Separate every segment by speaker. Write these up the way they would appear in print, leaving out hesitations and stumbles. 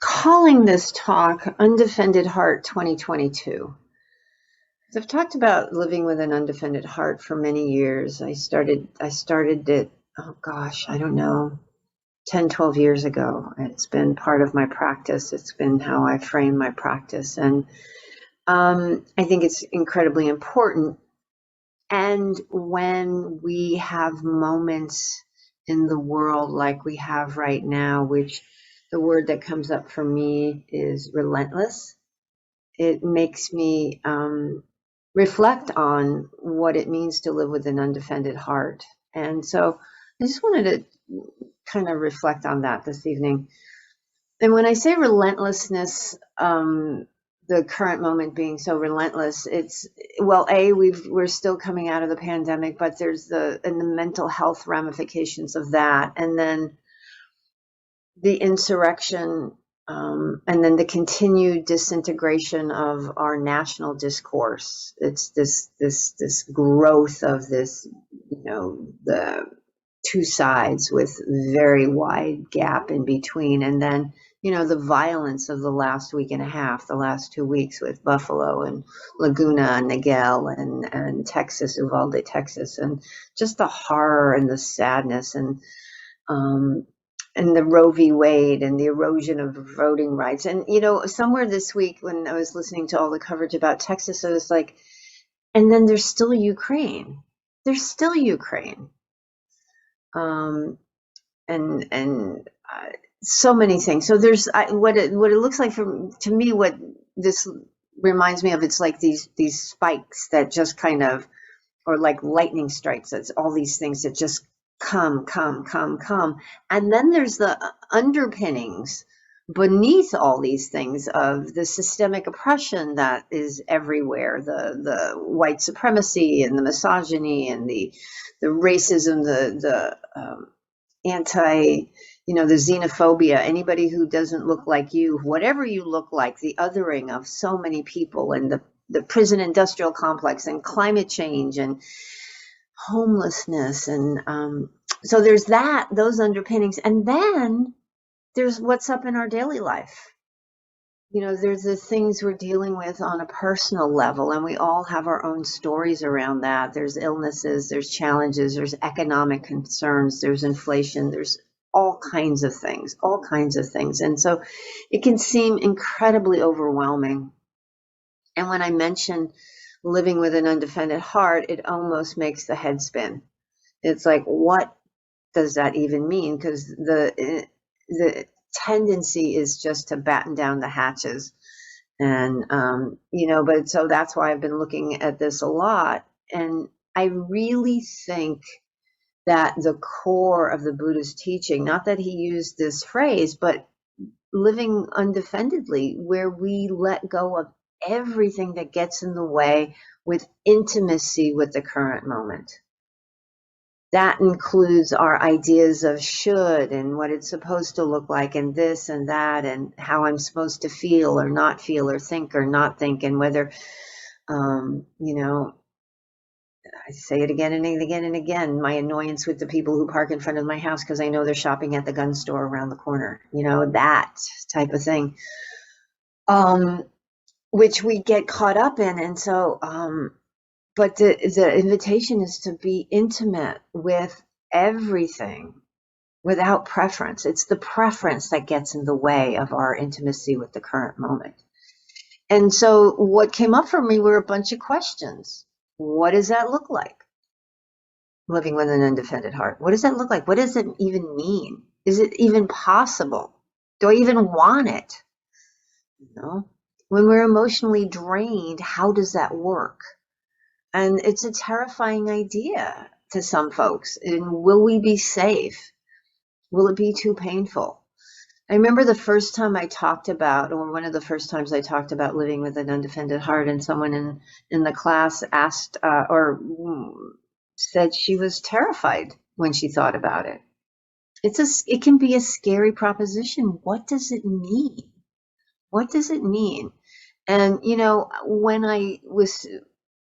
Speaker 1: Calling this talk Undefended Heart 2022. So I've talked about living with an undefended heart for many years. I started it, oh gosh, I don't know, 10, 12 years ago. It's been part of my practice. It's been how I frame my practice. And I think it's incredibly important. And when we have moments in the world like we have right now, which the word that comes up for me is relentless, it makes me reflect on what it means to live with an undefended heart. And so I just wanted to kind of reflect on that this evening. And when I say relentlessness, the current moment being so relentless, it's, well, we're still coming out of the pandemic, but there's the mental health ramifications of that, and then the insurrection, and then the continued disintegration of our national discourse. It's this growth of this, the two sides with very wide gap in between, and then the violence of the last week and a half, the last 2 weeks with Buffalo and Laguna and Niguel and Texas, Uvalde, Texas, and just the horror and the sadness and the Roe v. Wade and the erosion of voting rights. And, somewhere this week when I was listening to all the coverage about Texas, I was like, and then there's still Ukraine. There's still Ukraine. And so many things. So there's what it looks like to me, what this reminds me of, it's like these spikes that just kind of, or like lightning strikes. It's all these things that just come. And then there's the underpinnings beneath all these things of the systemic oppression that is everywhere, the white supremacy and the misogyny and the racism, the anti, the xenophobia, anybody who doesn't look like you, whatever you look like, the othering of so many people, and the prison industrial complex and climate change and homelessness. And so there's those underpinnings. And then there's what's up in our daily life. There's the things we're dealing with on a personal level, and we all have our own stories around that. There's illnesses, there's challenges, there's economic concerns, there's inflation, there's all kinds of things. And so it can seem incredibly overwhelming. And when I mention living with an undefended heart, it almost makes the head spin. It's like, what does that even mean? Because the tendency is just to batten down the hatches. And, but so that's why I've been looking at this a lot. And I really think that the core of the Buddha's teaching, not that he used this phrase, but living undefendedly, where we let go of everything that gets in the way with intimacy with the current moment. That includes our ideas of should and what it's supposed to look like and this and that and how I'm supposed to feel or not feel or think or not think, and whether, I say it again and again and again, my annoyance with the people who park in front of my house because I know they're shopping at the gun store around the corner, that type of thing, which we get caught up in. And so, but the invitation is to be intimate with everything without preference. It's the preference that gets in the way of our intimacy with the current moment. And so what came up for me were a bunch of questions. What does that look like? Living with an undefended heart. What does that look like? What does it even mean? Is it even possible? Do I even want it? When we're emotionally drained, how does that work? And it's a terrifying idea to some folks. And will we be safe? Will it be too painful? I remember the first time I talked about, or one of the first times I talked about living with an undefended heart, and someone in the class asked or said she was terrified when she thought about it. It can be a scary proposition. What does it mean? What does it mean? And, when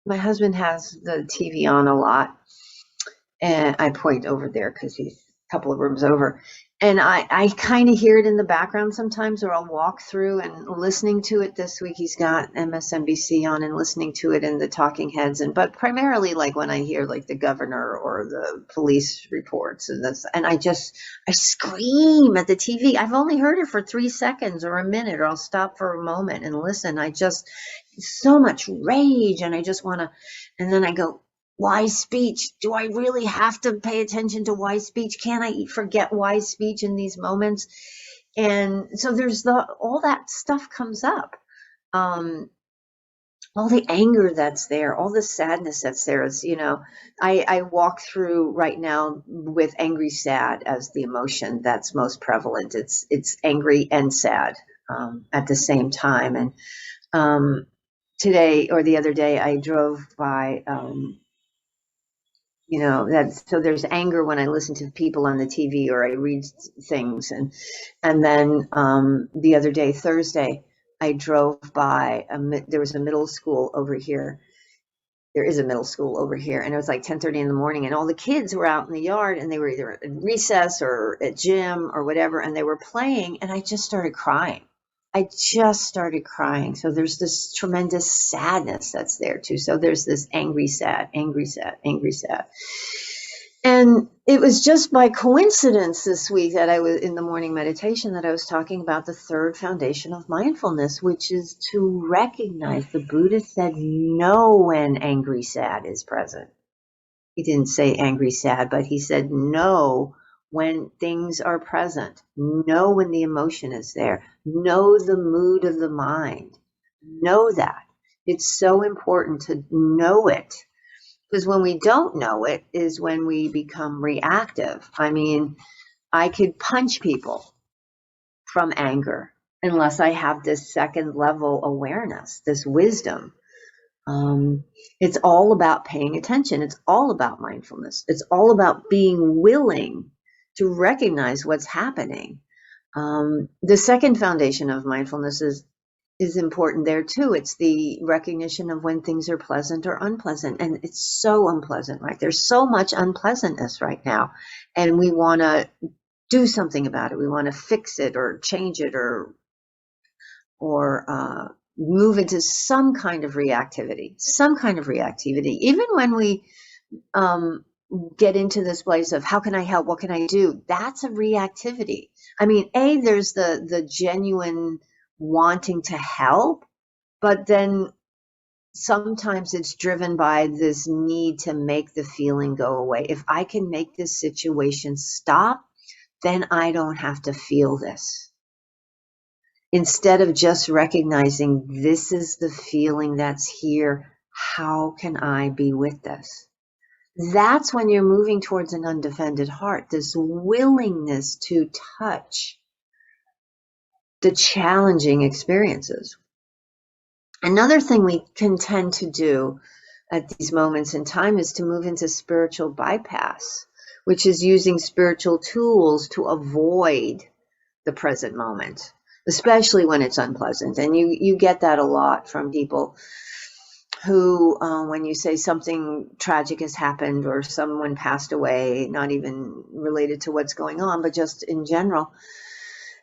Speaker 1: my husband has the TV on a lot, and I point over there because he's a couple of rooms over. And I kind of hear it in the background sometimes, or I'll walk through and listening to it. This week he's got MSNBC on and listening to it in the talking heads, and but primarily like when I hear like the governor or the police reports and this, and I scream at the TV. I've only heard it for 3 seconds or a minute, or I'll stop for a moment and listen. So much rage, and I just want to, and then I go, wise speech. Do I really have to pay attention to wise speech? Can't I forget wise speech in these moments? And so there's all that stuff comes up. All the anger that's there, all the sadness that's there is, I walk through right now with angry, sad as the emotion that's most prevalent. It's angry and sad at the same time. And today or the other day, I drove by. So there's anger when I listen to people on the TV or I read things, and then the other day, Thursday, I drove by there was a middle school over here. There is a middle school over here, and it was like 10:30 in the morning, and all the kids were out in the yard, and they were either at recess or at gym or whatever, and they were playing, and I just started crying. So there's this tremendous sadness that's there too. So there's this angry, sad, angry, sad, angry, sad. And it was just by coincidence this week that I was in the morning meditation that I was talking about the third foundation of mindfulness, which is to recognize. The Buddha said, know when angry, sad is present. He didn't say angry, sad, but he said, know when things are present. Know when the emotion is there. Know the mood of the mind. Know that. It's so important to know it. Because when we don't know it is when we become reactive. I mean, I could punch people from anger unless I have this second level awareness, this wisdom. It's all about paying attention. It's all about mindfulness. It's all about being willing to recognize what's happening. The second foundation of mindfulness is important there too. It's the recognition of when things are pleasant or unpleasant. And it's so unpleasant, right? There's so much unpleasantness right now. And we want to do something about it. We want to fix it or change it or move into some kind of reactivity, even when we get into this place of how can I help? What can I do? That's a reactivity. I mean, there's the genuine wanting to help, but then sometimes it's driven by this need to make the feeling go away. If I can make this situation stop, then I don't have to feel this. Instead of just recognizing this is the feeling that's here, how can I be with this? That's when you're moving towards an undefended heart, this willingness to touch the challenging experiences. Another thing we can tend to do at these moments in time is to move into spiritual bypass, which is using spiritual tools to avoid the present moment, especially when it's unpleasant. And you get that a lot from people who, when you say something tragic has happened or someone passed away, not even related to what's going on, but just in general,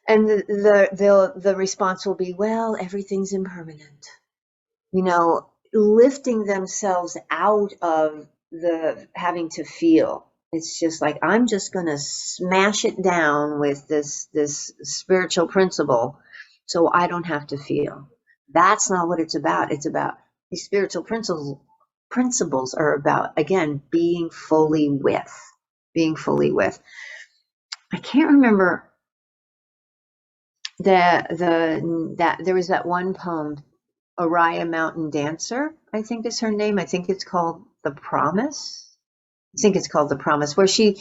Speaker 1: and the response will be, well, everything's impermanent. Lifting themselves out of the having to feel. It's just like, I'm just going to smash it down with this spiritual principle so I don't have to feel. That's not what it's about. It's about these spiritual principles are about, again, being fully with. I can't remember that there was that one poem, Araya Mountain Dancer, I think is her name. I think it's called The Promise. Where she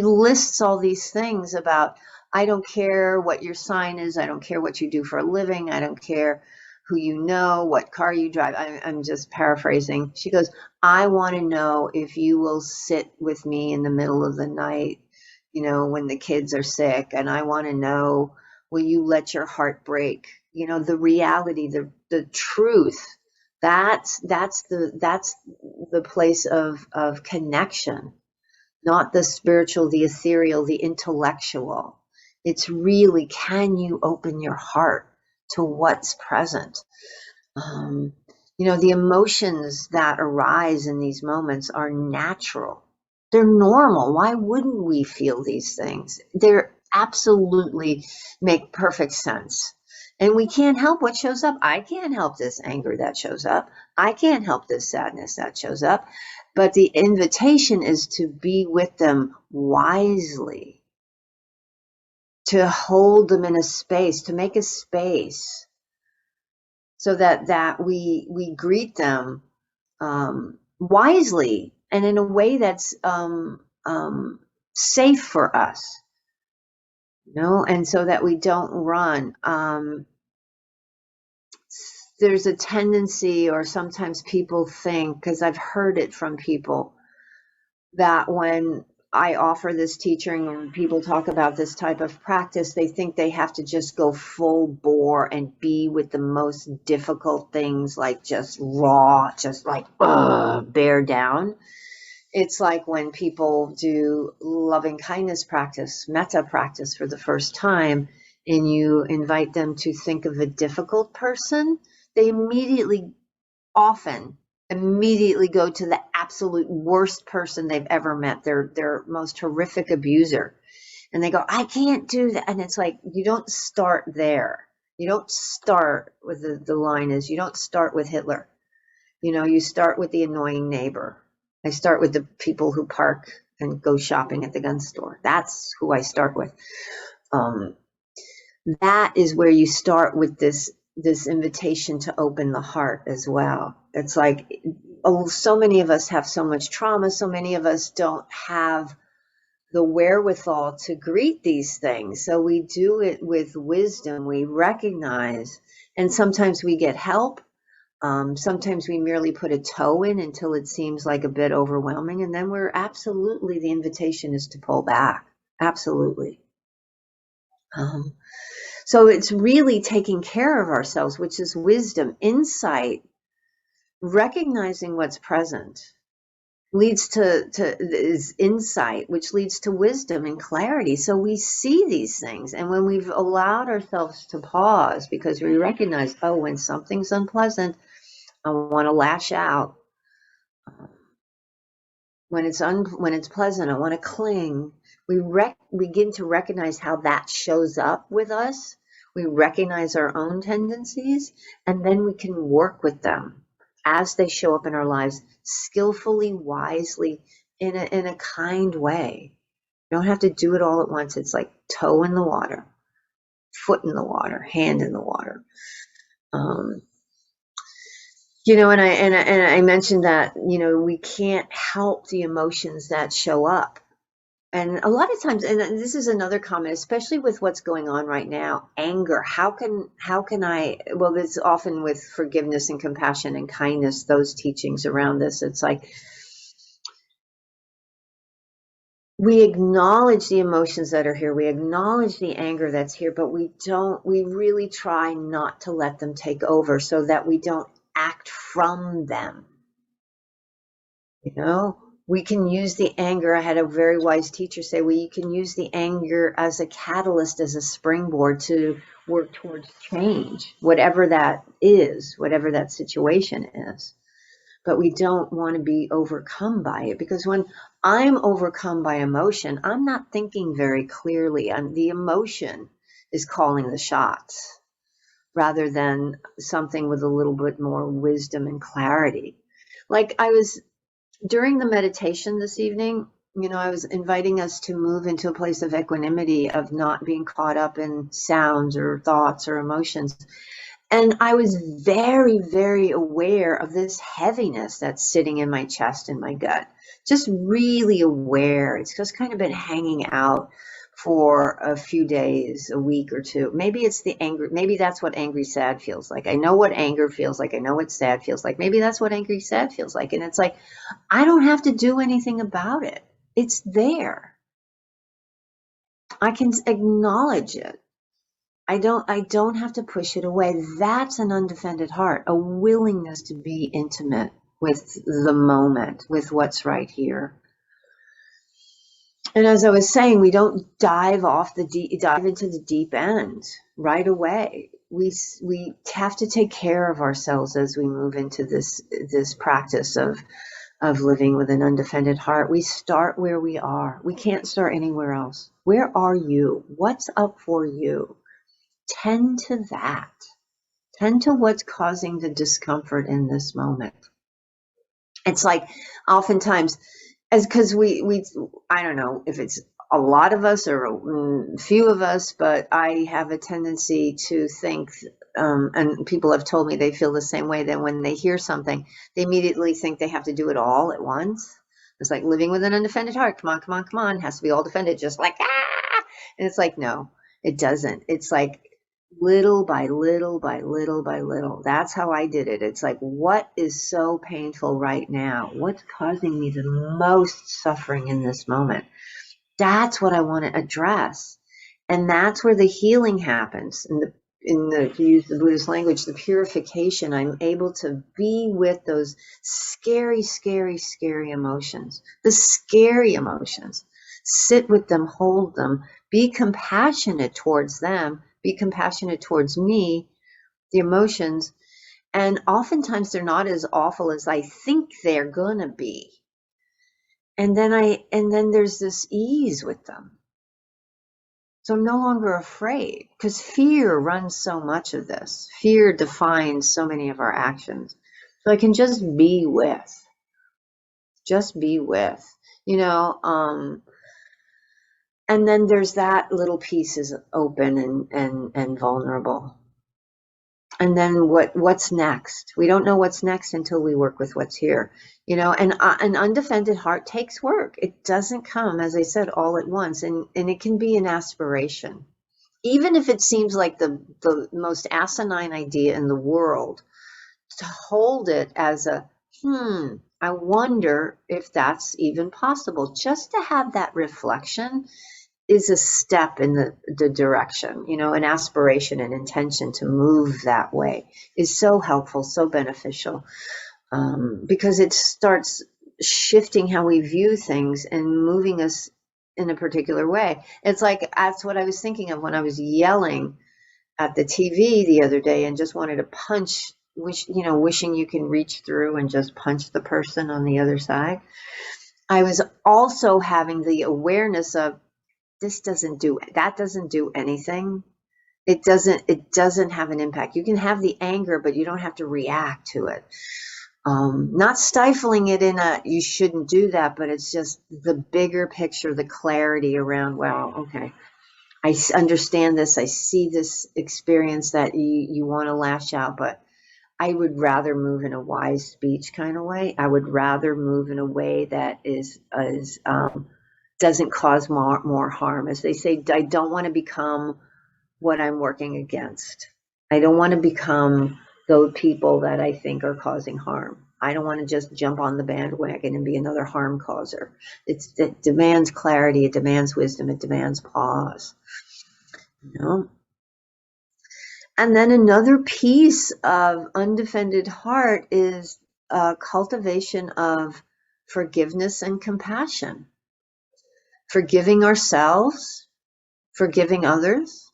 Speaker 1: lists all these things about, I don't care what your sign is. I don't care what you do for a living. I don't care who you know, what car you drive. I'm just paraphrasing. She goes, I want to know if you will sit with me in the middle of the night, when the kids are sick. And I want to know, will you let your heart break? The reality, the truth. That's the place of connection, not the spiritual, the ethereal, the intellectual. It's really, can you open your heart to what's present? The emotions that arise in these moments are natural. They're normal. Why wouldn't we feel these things? They're absolutely make perfect sense. And we can't help what shows up. I can't help this anger that shows up. I can't help this sadness that shows up. But the invitation is to be with them wisely, to hold them in a space, to make a space so that we greet them wisely and in a way that's safe for us, and so that we don't run. There's a tendency, or sometimes people think, because I've heard it from people, that when I offer this teaching or when people talk about this type of practice, they think they have to just go full bore and be with the most difficult things, like just raw, just like bear down. It's like when people do loving kindness practice, metta practice for the first time, and you invite them to think of a difficult person, they often immediately go to the absolute worst person they've ever met, their most horrific abuser. And they go, I can't do that. And it's like, you don't start there. You don't start with the line is, you don't start with Hitler. You start with the annoying neighbor. I start with the people who park and go shopping at the gun store. That's who I start with. That is where you start with this invitation to open the heart as well. It's like, so many of us have so much trauma. So many of us don't have the wherewithal to greet these things. So we do it with wisdom. We recognize, and sometimes we get help. Sometimes we merely put a toe in until it seems like a bit overwhelming. And then the invitation is to pull back. Absolutely. So it's really taking care of ourselves, which is wisdom, insight, recognizing what's present leads to is insight, which leads to wisdom and clarity. So we see these things. And when we've allowed ourselves to pause, because we recognize, when something's unpleasant, I want to lash out. When it's pleasant, I want to cling. We begin to recognize how that shows up with us. We recognize our own tendencies, and then we can work with them as they show up in our lives, skillfully, wisely, in a kind way. You don't have to do it all at once. It's like toe in the water, foot in the water, hand in the water. And I mentioned that, we can't help the emotions that show up. And a lot of times, and this is another comment, especially with what's going on right now, anger. How can well, it's often with forgiveness and compassion and kindness, those teachings around this. It's like, we acknowledge the emotions that are here. We acknowledge the anger that's here, but we really try not to let them take over so that we don't act from them. We can use the anger. I had a very wise teacher say, well, you can use the anger as a catalyst, as a springboard to work towards change, whatever that is, whatever that situation is. But we don't want to be overcome by it, because when I'm overcome by emotion, I'm not thinking very clearly. The emotion is calling the shots rather than something with a little bit more wisdom and clarity. Like during the meditation this evening, I was inviting us to move into a place of equanimity, of not being caught up in sounds or thoughts or emotions. And I was very, very aware of this heaviness that's sitting in my chest and my gut. Just really aware. It's just kind of been hanging out for a few days, a week or two. Maybe it's the anger. Maybe that's what angry, sad feels like. I know what anger feels like. I know what sad feels like. Maybe that's what angry, sad feels like. And it's like, I don't have to do anything about it. It's there. I can acknowledge it. I don't have to push it away. That's an undefended heart, a willingness to be intimate with the moment, with what's right here. And as I was saying, we don't dive into the deep end right away. We have to take care of ourselves as we move into this practice of living with an undefended heart. We start where we are. We can't start anywhere else. Where are you? What's up for you? Tend to that. Tend to what's causing the discomfort in this moment. It's like oftentimes, as because we I don't know if it's a lot of us or a few of us, but I have a tendency to think, and people have told me they feel the same way, that when they hear something, they immediately think they have to do it all at once. It's like living with an undefended heart. Come on, come on, come on. Has to be all defended, just like, ah. And it's like, no, it doesn't. It's like little by little by little by little. That's how I did it. It's like, what is so painful right now? What's causing me the most suffering in this moment? That's what I want to address. And that's where the healing happens. To use the Buddhist language, the purification. I'm able to be with those scary, scary, scary emotions, the scary emotions. Sit with them, hold them, be compassionate towards them, be compassionate towards me, the emotions. And oftentimes they're not as awful as I think they're gonna be. And then there's this ease with them. So I'm no longer afraid, because fear runs so much of this. Fear defines so many of our actions. So I can just be with, you know, and then there's that little piece is open and vulnerable. And then what's next? We don't know what's next until we work with what's here, you know. And an undefended heart takes work. It doesn't come, as I said, all at once, and it can be an aspiration, even if it seems like the most asinine idea in the world. To hold it as a I wonder if that's even possible. Just to have that reflection is a step in the direction, you know, an aspiration, an intention to move that way is so helpful, so beneficial, because it starts shifting how we view things and moving us in a particular way. It's like, that's what I was thinking of when I was yelling at the TV the other day and just wanted to punch, wishing you can reach through and just punch the person on the other side. I was also having the awareness of, that doesn't do anything. It doesn't have an impact. You can have the anger, but you don't have to react to it. Not stifling it in you shouldn't do that, but it's just the bigger picture, the clarity around, wow, okay, I understand this. I see this experience that you want to lash out, but I would rather move in a wise speech kind of way. I would rather move in a way that doesn't cause more harm. As they say, I don't want to become what I'm working against. I don't want to become those people that I think are causing harm. I don't want to just jump on the bandwagon and be another harm causer. It demands clarity, it demands wisdom, it demands pause. You know? And then another piece of undefended heart is cultivation of forgiveness and compassion. Forgiving ourselves, forgiving others.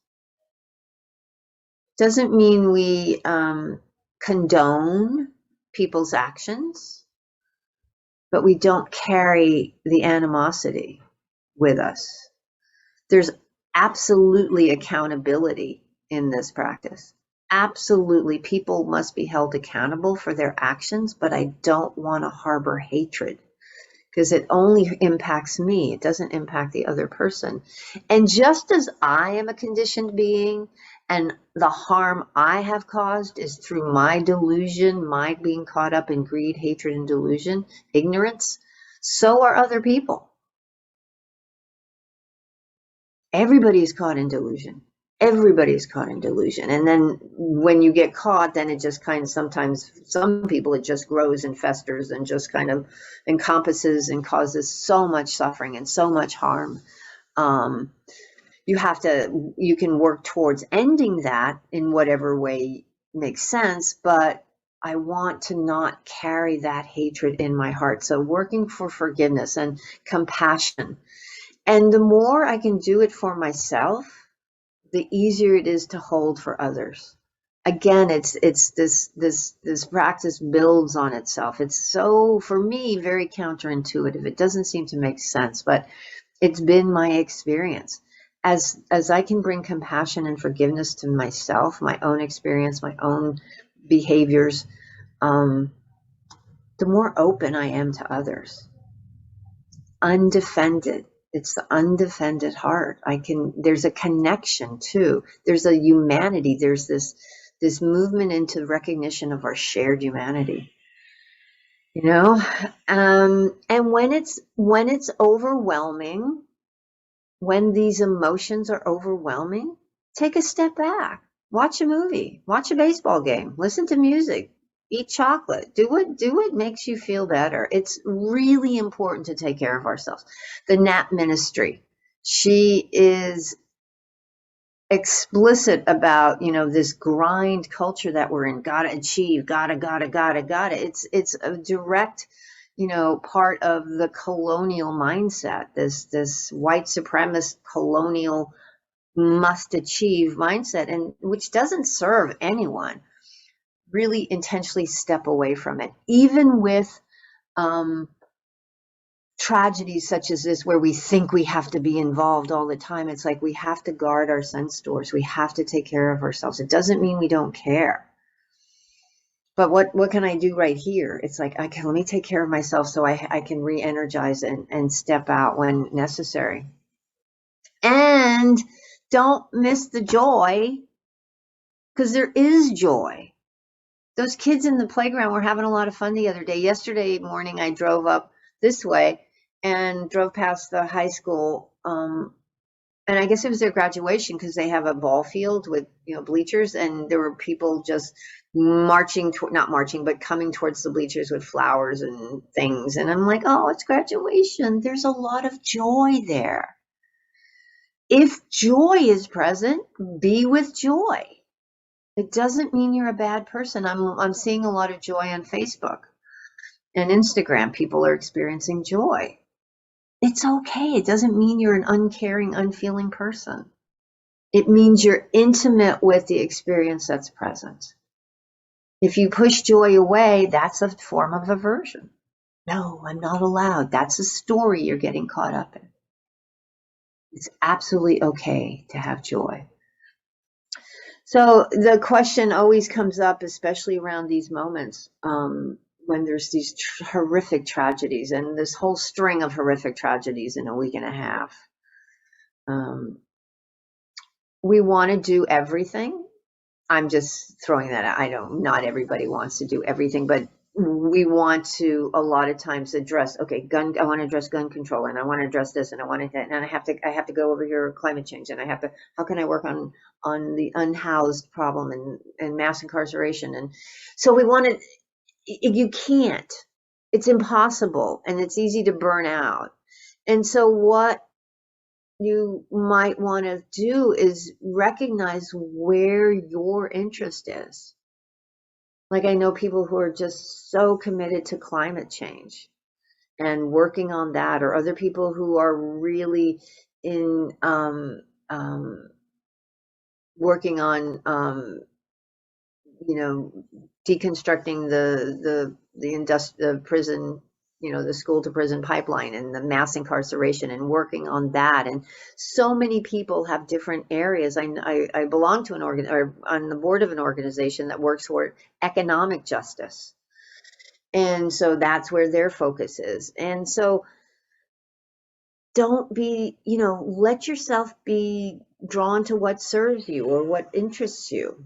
Speaker 1: Doesn't mean we condone people's actions, but we don't carry the animosity with us. There's absolutely accountability in this practice. Absolutely, people must be held accountable for their actions, but I don't want to harbor hatred, because it only impacts me. It doesn't impact the other person. And just as I am a conditioned being, and the harm I have caused is through my delusion, my being caught up in greed, hatred, and delusion, ignorance, so are other people. Everybody's caught in delusion. Everybody's caught in delusion. And then when you get caught, then it just kind of, sometimes some people, it just grows and festers and just kind of encompasses and causes so much suffering and so much harm. You can work towards ending that in whatever way makes sense, but I want to not carry that hatred in my heart. So working for forgiveness and compassion, And the more I can do it for myself, the easier it is to hold for others. Again, it's this practice builds on itself. It's so, for me, very counterintuitive. It doesn't seem to make sense, but it's been my experience. As I can bring compassion and forgiveness to myself, my own experience, my own behaviors, the more open I am to others. Undefended. It's the undefended heart. There's a connection too. There's a humanity. There's this movement into recognition of our shared humanity. And when it's overwhelming, when these emotions are overwhelming, take a step back, watch a movie, watch a baseball game, listen to music, eat chocolate, do what makes you feel better. It's really important to take care of ourselves. The Nap Ministry, she is explicit about, this grind culture that we're in. Gotta achieve, gotta. It's a direct, part of the colonial mindset, this white supremacist colonial must achieve mindset, and which doesn't serve anyone. Really intentionally step away from it, even with tragedies such as this, where we think we have to be involved all the time. It's like we have to guard our sense doors. We have to take care of ourselves. It doesn't mean we don't care. But what can I do right here? It's like, let me take care of myself so I can re-energize and step out when necessary. And don't miss the joy, because there is joy. Those kids in the playground were having a lot of fun the other day. Yesterday morning, I drove up this way and drove past the high school. And I guess it was their graduation, because they have a ball field with, bleachers, and there were people just not marching, but coming towards the bleachers with flowers and things. And I'm like, oh, it's graduation. There's a lot of joy there. If joy is present, be with joy. It doesn't mean you're a bad person. I'm seeing a lot of joy on Facebook and Instagram. People are experiencing joy. It's okay. It doesn't mean you're an uncaring, unfeeling person. It means you're intimate with the experience that's present. If you push joy away, that's a form of aversion. No, I'm not allowed. That's a story you're getting caught up in. It's absolutely okay to have joy. So the question always comes up, especially around these moments, when there's these horrific tragedies, and this whole string of horrific tragedies in a week and a half. We want to do everything. I'm just throwing that out. Not everybody wants to do everything, but we want to a lot of times address, okay, I want to address gun control, and I want to address this, and I want to, and I have to go over here climate change, and how can I work on the unhoused problem and mass incarceration. And so we want to, you can't, it's impossible, and it's easy to burn out. And so what you might want to do is recognize where your interest is. Like, I know people who are just so committed to climate change and working on that, or other people who are really in working on deconstructing the prison, the school to prison pipeline and the mass incarceration, and working on that. And so many people have different areas. I belong to or on the board of an organization that works toward economic justice. And so that's where their focus is. And so don't be, let yourself be drawn to what serves you or what interests you.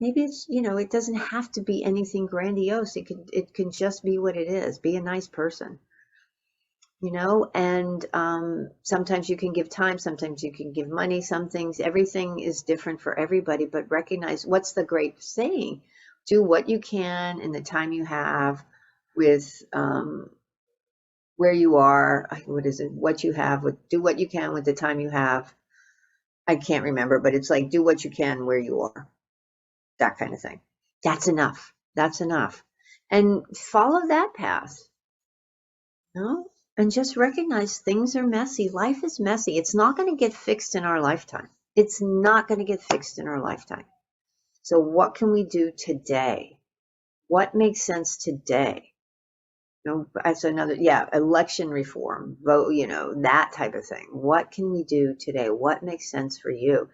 Speaker 1: Maybe it's, it doesn't have to be anything grandiose. It can just be what it is. Be a nice person, and sometimes you can give time, sometimes you can give money, some things, everything is different for everybody, but recognize, what's the great saying? Do what you can in the time you have with where you are. What is it? What you have do what you can with the time you have. I can't remember, but it's like, do what you can where you are. That kind of thing. That's enough. That's enough. And follow that path. and just recognize things are messy. Life is messy. It's not going to get fixed in our lifetime. It's not going to get fixed in our lifetime. So what can we do today? What makes sense today? You know, that's another, election reform, vote, that type of thing. What can we do today? What makes sense for you?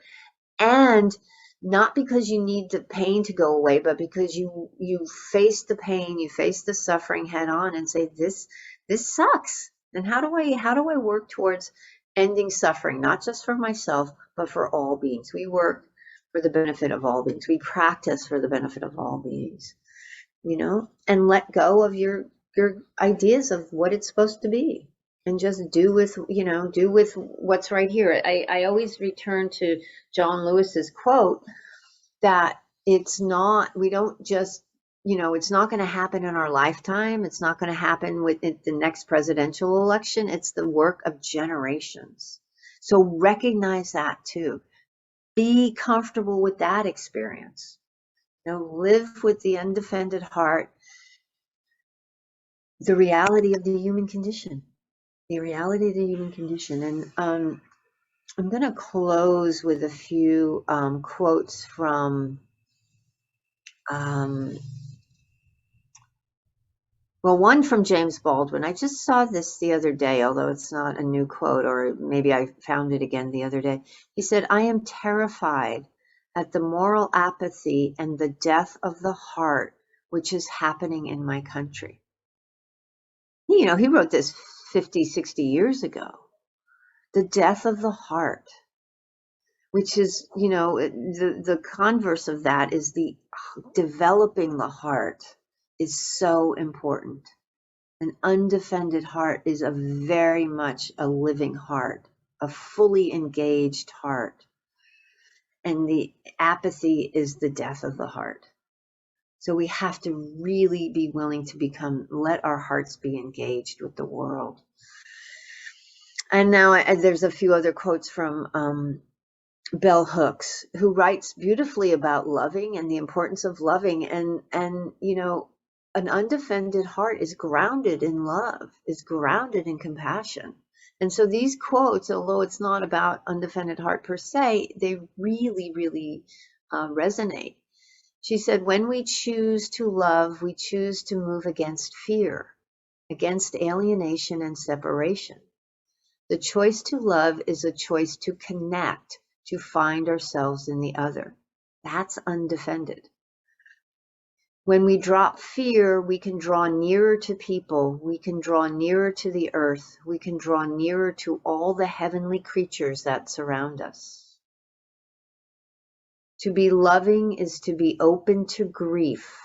Speaker 1: And not because you need the pain to go away, but because you face the pain, you face the suffering head on and say, this sucks. And how do I work towards ending suffering, not just for myself, but for all beings? We work for the benefit of all beings. We practice for the benefit of all beings, and let go of your ideas of what it's supposed to be, and just do with what's right here. I always return to John Lewis's quote that we don't just, it's not going to happen in our lifetime. It's not going to happen with the next presidential election. It's the work of generations. So recognize that too. Be comfortable with that experience. Live with the undefended heart, the reality of the human condition, And I'm going to close with a few quotes from, one from James Baldwin. I just saw this the other day, although it's not a new quote, or maybe I found it again the other day. He said, "I am terrified at the moral apathy and the death of the heart which is happening in my country." He wrote this 50, 60 years ago. The death of the heart, which is, the converse of that is the developing the heart is so important. An undefended heart is a very much a living heart, a fully engaged heart. And the apathy is the death of the heart. So we have to really be willing to let our hearts be engaged with the world. And now there's a few other quotes from Bell Hooks, who writes beautifully about loving and the importance of loving. And an undefended heart is grounded in love, is grounded in compassion. And so these quotes, although it's not about undefended heart per se, they really, really resonate. She said, "When we choose to love, we choose to move against fear, against alienation and separation. The choice to love is a choice to connect, to find ourselves in the other. That's undefended. When we drop fear, we can draw nearer to people, we can draw nearer to the earth, we can draw nearer to all the heavenly creatures that surround us. To be loving is to be open to grief,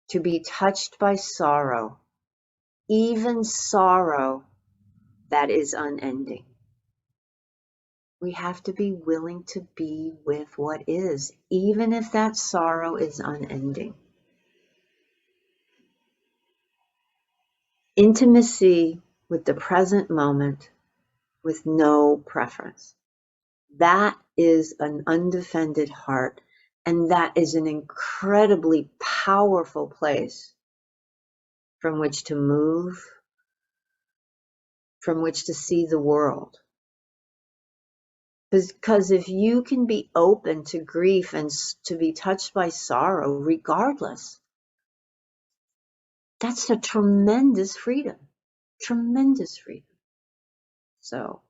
Speaker 1: to be touched by sorrow, even sorrow that is unending." We have to be willing to be with what is, even if that sorrow is unending. Intimacy with the present moment with no preference. That is an undefended heart, and that is an incredibly powerful place from which to move, from which to see the world. Because if you can be open to grief and to be touched by sorrow regardless, that's a tremendous freedom, tremendous freedom. So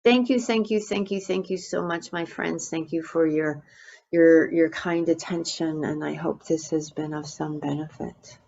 Speaker 1: thank you so much, my friends. Thank you for your kind attention, and I hope this has been of some benefit.